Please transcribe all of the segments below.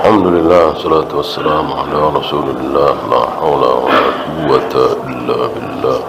Alhamdulillah, salatu wassalamu ala rasulillah, la hawla wa la quwwata illa billah.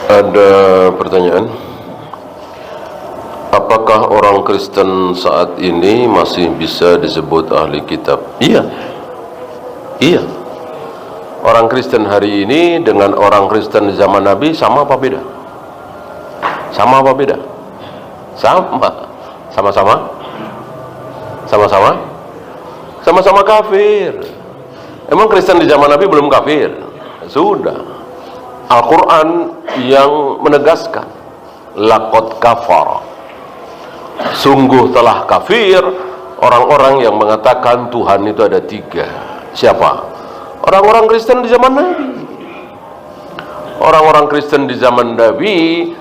Ada pertanyaan, apakah orang Kristen saat ini masih bisa disebut ahli kitab? Iya. Orang Kristen hari ini dengan orang Kristen di zaman Nabi sama apa beda? Sama. Sama-sama kafir. Emang Kristen di zaman Nabi belum kafir? Sudah. Al-Quran yang menegaskan, laqad kafara, sungguh telah kafir orang-orang yang mengatakan Tuhan itu ada tiga. Siapa? Orang-orang Kristen di zaman Nabi. Orang-orang Kristen di zaman Nabi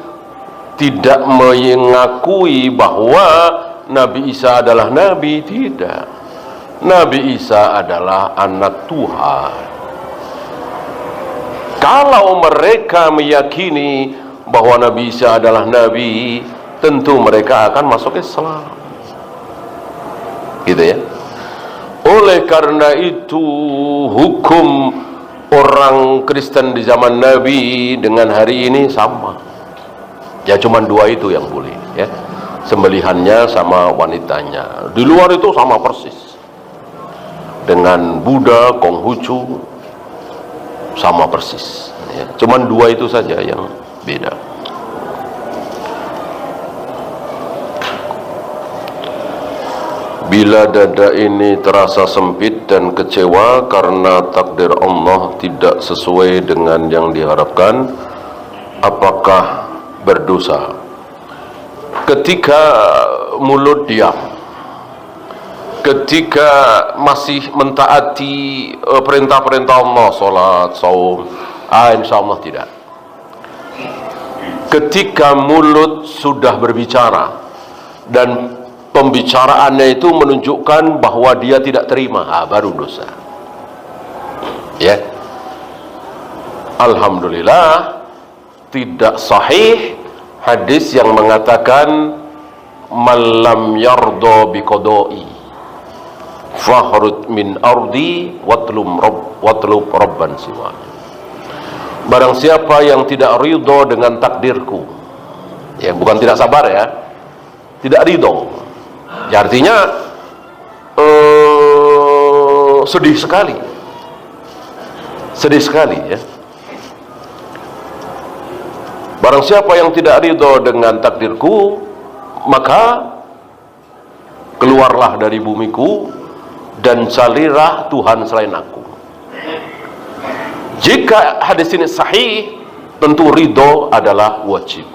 tidak mengakui bahwa Nabi Isa adalah Nabi. Tidak. Nabi Isa adalah anak Tuhan. Kalau mereka meyakini bahwa Nabi Isa adalah Nabi, tentu mereka akan masuk Islam. Gitu ya. Oleh karena itu, hukum orang Kristen di zaman Nabi dengan hari ini sama. Ya cuma dua itu yang boleh ya. Sembelihannya sama wanitanya. Di luar itu sama persis. Dengan Buddha, Konghucu sama persis ya. Cuman dua itu saja yang beda. Bila dada ini terasa sempit dan kecewa karena takdir Allah tidak sesuai dengan yang diharapkan, apakah berdosa? Ketika mulut diam, ketika masih mentaati perintah-perintah Allah, salat, saum, insya Allah tidak. Ketika mulut sudah berbicara dan pembicaraannya itu menunjukkan bahwa dia tidak terima, baru dosa. Ya. Alhamdulillah, tidak sahih hadis yang mengatakan malam yardo biqodoi fahrud min ardi watlub rabban siwa. Barang siapa yang tidak ridho dengan takdirku, ya bukan tidak sabar ya, tidak ridho ya, artinya sedih sekali ya. Barang siapa yang tidak ridho dengan takdirku, maka keluarlah dari bumiku dan carilah Tuhan selain aku. Jika hadis ini sahih, tentu ridho adalah wajib.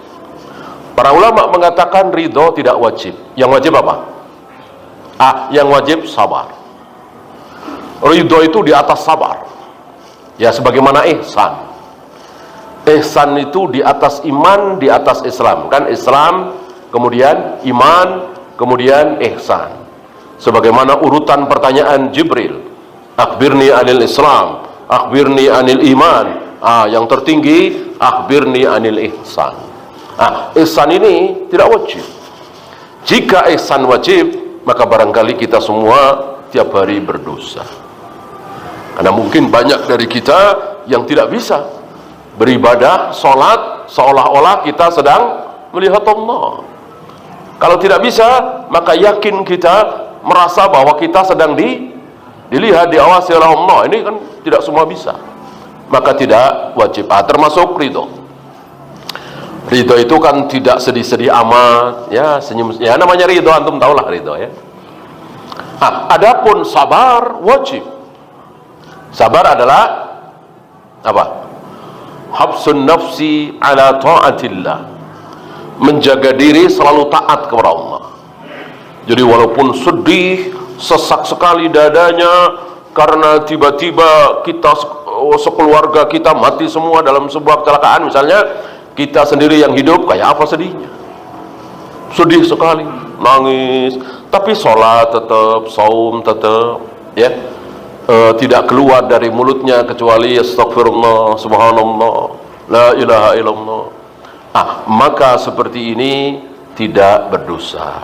Para ulama mengatakan ridho tidak wajib. Yang wajib apa? Yang wajib sabar. Ridho itu di atas sabar. Ya sebagaimana ihsan. Ihsan itu di atas iman, di atas Islam. Kan Islam, kemudian iman, kemudian ihsan. Sebagaimana urutan pertanyaan Jibril. Akhbirni anil Islam, akhbirni anil iman. Yang tertinggi, akhbirni anil ihsan. Ihsan ini tidak wajib. Jika ihsan wajib, maka barangkali kita semua tiap hari berdosa. Karena mungkin banyak dari kita yang tidak bisa beribadah, sholat, seolah-olah kita sedang melihat Allah. Kalau tidak bisa, maka yakin kita merasa bahwa kita sedang dilihat, diawasi oleh Allah. Ini kan tidak semua bisa. Maka tidak wajib. Termasuk ridho. Ridho itu kan tidak sedih-sedih amat, ya senyum. Ya namanya ridho, antum tahulah ridho ya. Adapun sabar wajib. Sabar adalah apa? Habsun nafsi ala ta'atillah, menjaga diri selalu taat kepada Allah. Jadi walaupun sedih, sesak sekali dadanya karena tiba-tiba kita sekeluarga kita mati semua dalam sebuah kecelakaan misalnya, kita sendiri yang hidup kayak apa sedihnya? Sedih sekali, nangis, tapi sholat tetap, saum tetap, ya. Tidak keluar dari mulutnya kecuali astagfirullah, subhanallah, la ilaha illallah. Maka seperti ini tidak berdosa.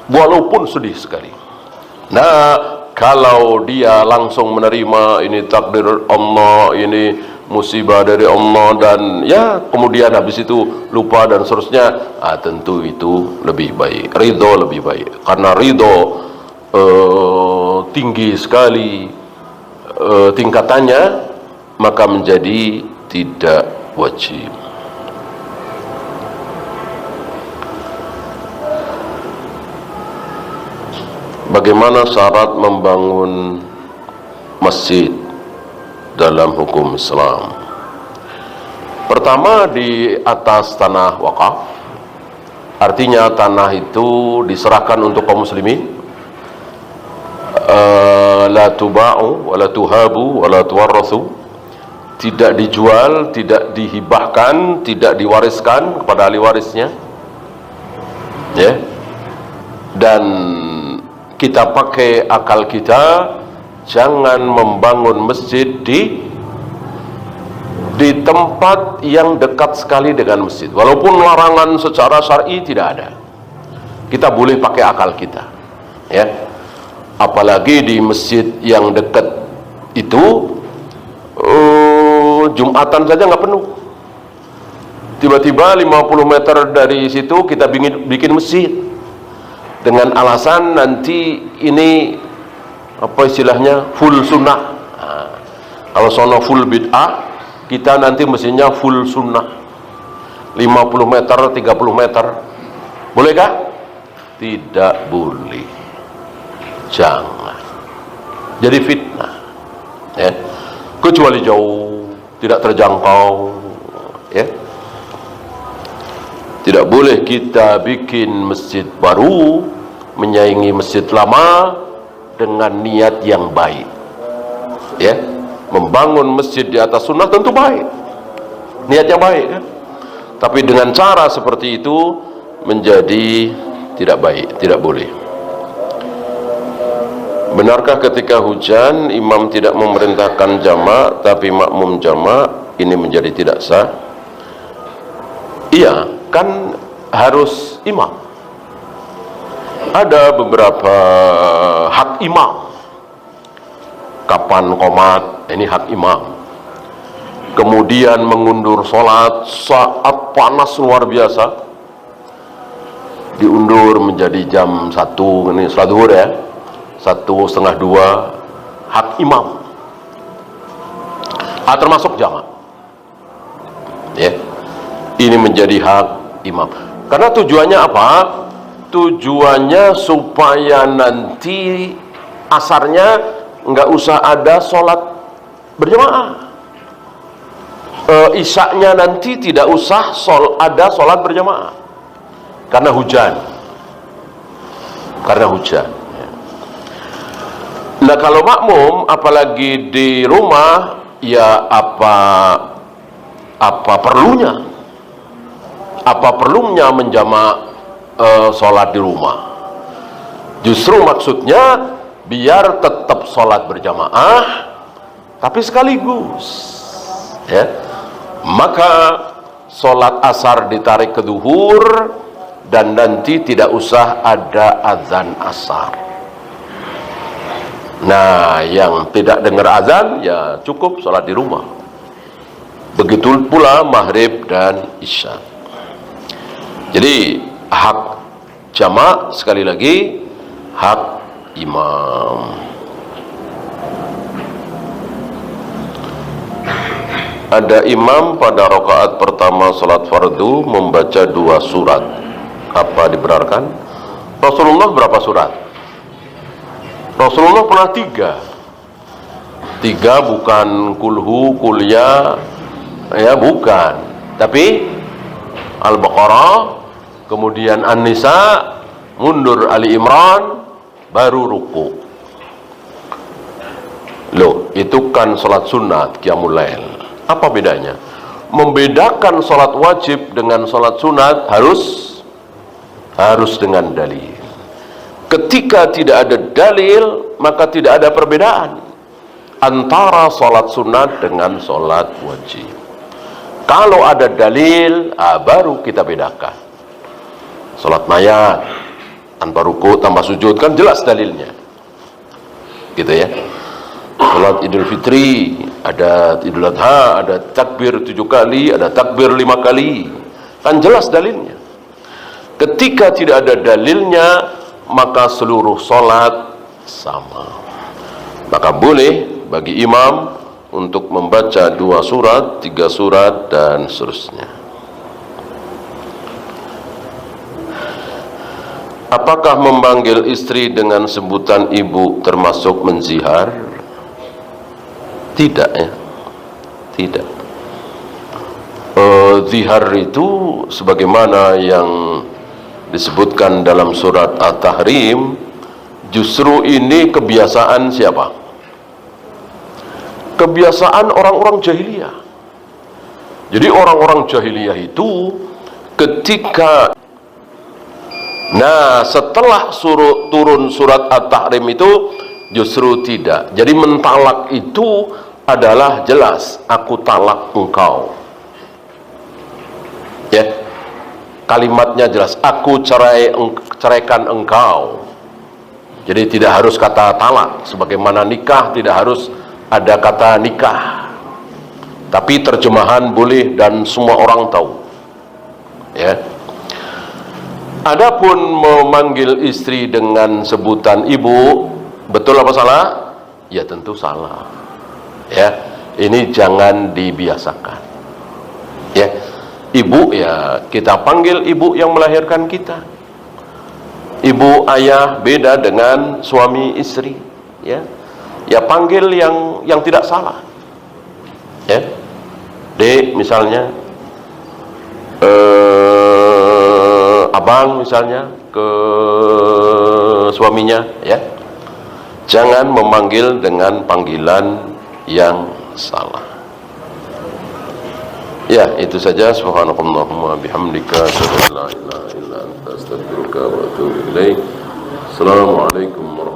walaupun sedih sekali. Nah, kalau dia langsung menerima ini takdir Allah, ini musibah dari Allah, dan ya kemudian habis itu lupa dan seterusnya, tentu itu lebih baik, ridho lebih baik. Karena ridho tinggi sekali tingkatannya, maka menjadi tidak wajib. Bagaimana syarat membangun masjid dalam hukum Islam? Pertama, di atas tanah wakaf, artinya tanah itu diserahkan untuk kaum muslimin. La tuba'u wa la tuhabu wa la tuwarrathu, tidak dijual, tidak dihibahkan, tidak diwariskan kepada ahli warisnya, ya. Dan kita pakai akal kita, jangan membangun masjid di tempat yang dekat sekali dengan masjid. Walaupun larangan secara syar'i tidak ada, kita boleh pakai akal kita, ya. Apalagi di masjid yang dekat itu Jumatan saja nggak penuh. Tiba-tiba 50 meter dari situ kita bikin masjid dengan alasan nanti ini apa istilahnya, full sunnah. Kalau sono full bid'ah, kita nanti mestinya full sunnah. 50 meter, 30 meter, bolehkah? Tidak boleh, jangan. Jadi fitnah, ya. Kecuali jauh, tidak terjangkau, ya. Tidak boleh kita bikin masjid baru menyaingi masjid lama dengan niat yang baik, ya. Membangun masjid di atas sunnah tentu baik, niatnya baik, kan? Tapi dengan cara seperti itu menjadi tidak baik, tidak boleh. Benarkah ketika hujan imam tidak memerintahkan jamak tapi makmum jamak, ini menjadi tidak sah? Iya, kan harus imam. Ada beberapa hak imam. Kapan qomat, ini hak imam. Kemudian mengundur sholat saat panas luar biasa, diundur menjadi jam 1, ini sholat zuhur, ya, 1:30, hak imam. Termasuk jamak, ya. Ini menjadi hak imam. Karena tujuannya apa? Tujuannya supaya nanti asarnya nggak usah ada sholat berjamaah. Isyaknya nanti tidak usah ada sholat berjamaah karena hujan. Karena hujan. Nah, kalau makmum apalagi di rumah, ya apa perlunya? Apa perlunya menjamak sholat di rumah? Justru maksudnya biar tetap sholat berjamaah, tapi sekaligus, ya. Maka sholat asar ditarik ke duhur dan nanti tidak usah ada azan asar. Nah, yang tidak dengar azan ya cukup sholat di rumah. Begitu pula maghrib dan isya. Jadi hak jamak, sekali lagi, hak imam. Ada imam pada rakaat pertama salat fardu membaca 2 surat. Apa dibenarkan? Rasulullah berapa surat? Rasulullah pernah 3 bukan kulhu, kuliah, ya, bukan. Tapi Al-Baqarah, kemudian An-Nisa, mundur Ali Imran, baru ruku. Loh, itu kan salat sunat, qiyamul lail. Apa bedanya? Membedakan salat wajib dengan salat sunat harus dengan dalil. Ketika tidak ada dalil, maka tidak ada perbedaan antara salat sunat dengan salat wajib. Kalau ada dalil, baru kita bedakan. Salat mayat, tanpa ruku, tanpa sujud, kan jelas dalilnya, gitu ya. Salat Idul Fitri, ada Idul Adha, ada takbir 7 kali, ada takbir 5 kali, kan jelas dalilnya. Ketika tidak ada dalilnya, maka seluruh salat sama. Maka boleh bagi imam untuk membaca 2 surat, 3 surat, dan seterusnya. Apakah memanggil istri dengan sebutan ibu termasuk menzihar? Tidak ya, tidak. Zihar itu sebagaimana yang disebutkan dalam surat At-Tahrim, justru ini kebiasaan siapa? Kebiasaan orang-orang jahiliyah. Jadi orang-orang jahiliyah itu ketika setelah turun surat At-Tahrim itu justru tidak. Jadi mentalak itu adalah jelas, aku talak engkau. Ya. Kalimatnya jelas, aku ceraikan engkau. Jadi tidak harus kata talak, sebagaimana nikah tidak harus ada kata nikah, tapi terjemahan boleh dan semua orang tahu. Ya. Adapun memanggil istri dengan sebutan ibu, betul apa salah? Ya tentu salah. Ya, ini jangan dibiasakan. Ya, ibu ya kita panggil ibu yang melahirkan kita. Ibu ayah beda dengan suami istri. Ya. Ya panggil yang tidak salah. Ya. Dek misalnya, abang misalnya ke suaminya, ya. Jangan memanggil dengan panggilan yang salah. Ya, itu saja. Subhanakallahumma bihamdika asyhadu an la ilaha illa anta astaghfiruka wa atubu ilaik. Assalamualaikum warahmatullahi wabarakatuh.